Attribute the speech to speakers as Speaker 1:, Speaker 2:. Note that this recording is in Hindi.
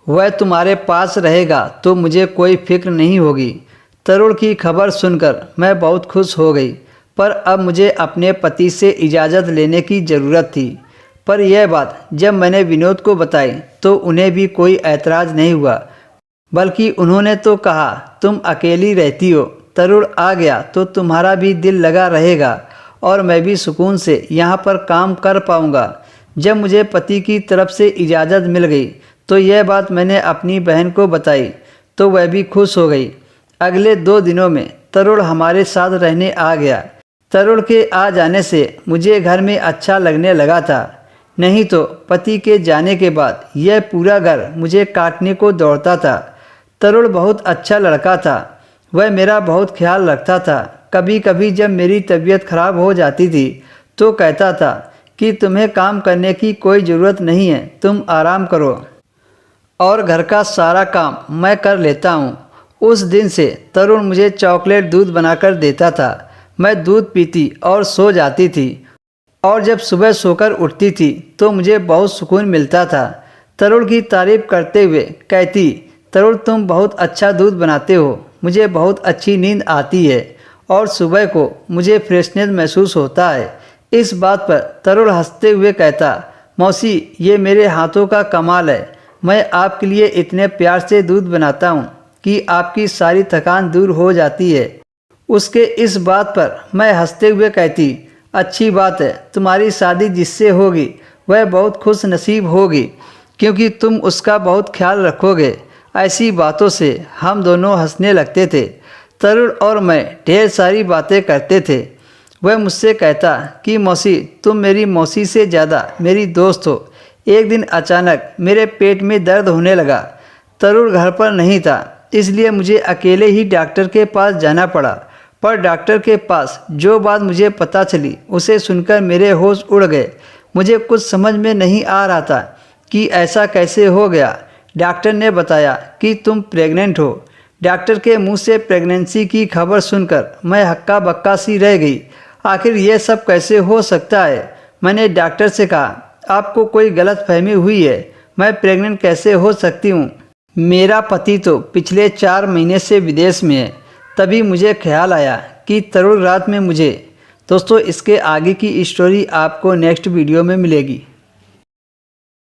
Speaker 1: वह तुम्हारे पास रहेगा तो मुझे कोई फिक्र नहीं होगी। तरुण की खबर सुनकर मैं बहुत खुश हो गई, पर अब मुझे अपने पति से इजाज़त लेने की ज़रूरत थी। पर यह बात जब मैंने विनोद को बताई तो उन्हें भी कोई ऐतराज़ नहीं हुआ, बल्कि उन्होंने तो कहा तुम अकेली रहती हो, तरुण आ गया तो तुम्हारा भी दिल लगा रहेगा और मैं भी सुकून से यहाँ पर काम कर पाऊँगा। जब मुझे पति की तरफ से इजाज़त मिल गई तो यह बात मैंने अपनी बहन को बताई तो वह भी खुश हो गई। अगले 2 दिनों में तरुण हमारे साथ रहने आ गया। तरुण के आ जाने से मुझे घर में अच्छा लगने लगा था, नहीं तो पति के जाने के बाद यह पूरा घर मुझे काटने को दौड़ता था। तरुण बहुत अच्छा लड़का था, वह मेरा बहुत ख्याल रखता था। कभी कभी जब मेरी तबीयत खराब हो जाती थी तो कहता था कि तुम्हें काम करने की कोई ज़रूरत नहीं है, तुम आराम करो और घर का सारा काम मैं कर लेता हूँ। उस दिन से तरुण मुझे चॉकलेट दूध बनाकर देता था। मैं दूध पीती और सो जाती थी, और जब सुबह सोकर उठती थी तो मुझे बहुत सुकून मिलता था। तरुण की तारीफ़ करते हुए कहती, तरुण तुम बहुत अच्छा दूध बनाते हो, मुझे बहुत अच्छी नींद आती है और सुबह को मुझे फ्रेशनेस महसूस होता है। इस बात पर तरुण हंसते हुए कहता, मौसी ये मेरे हाथों का कमाल है, मैं आपके लिए इतने प्यार से दूध बनाता हूँ कि आपकी सारी थकान दूर हो जाती है। उसके इस बात पर मैं हंसते हुए कहती, अच्छी बात है, तुम्हारी शादी जिससे होगी वह बहुत खुश नसीब होगी, क्योंकि तुम उसका बहुत ख्याल रखोगे। ऐसी बातों से हम दोनों हंसने लगते थे। तरुण और मैं ढेर सारी बातें करते थे। वह मुझसे कहता कि मौसी तुम मेरी मौसी से ज़्यादा मेरी दोस्त हो। एक दिन अचानक मेरे पेट में दर्द होने लगा। तरुण घर पर नहीं था, इसलिए मुझे अकेले ही डॉक्टर के पास जाना पड़ा। पर डॉक्टर के पास जो बात मुझे पता चली उसे सुनकर मेरे होश उड़ गए। मुझे कुछ समझ में नहीं आ रहा था कि ऐसा कैसे हो गया। डॉक्टर ने बताया कि तुम प्रेग्नेंट हो। डॉक्टर के मुंह से प्रेगनेंसी की खबर सुनकर मैं हक्का बक्का सी रह गई। आखिर ये सब कैसे हो सकता है? मैंने डॉक्टर से कहा, आपको कोई गलतफहमी हुई है, मैं प्रेग्नेंट कैसे हो सकती हूँ? मेरा पति तो पिछले 4 महीने से विदेश में है। तभी मुझे ख्याल आया कि तरुण रात में मुझे। दोस्तों इसके आगे की स्टोरी आपको नेक्स्ट वीडियो में मिलेगी।